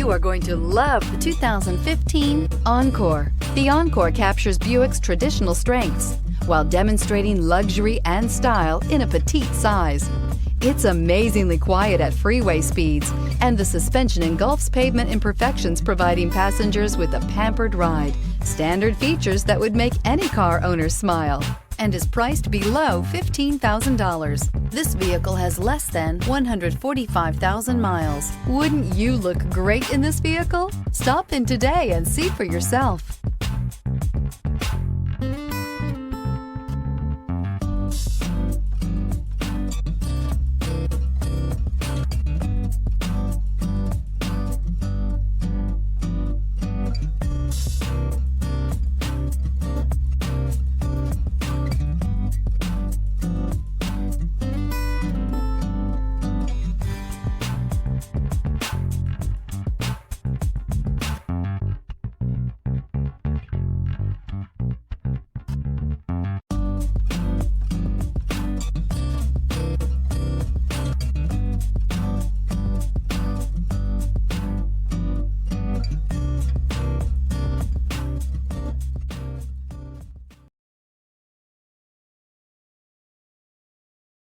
You are going to love the 2015 Encore. The Encore captures Buick's traditional strengths while demonstrating luxury and style in a petite size. It's amazingly quiet at freeway speeds, and the suspension engulfs pavement imperfections, providing passengers with a pampered ride. Standard features that would make any car owner smile, and is priced below $15,000. This vehicle has less than 145,000 miles. Wouldn't you look great in this vehicle? Stop in today and see for yourself.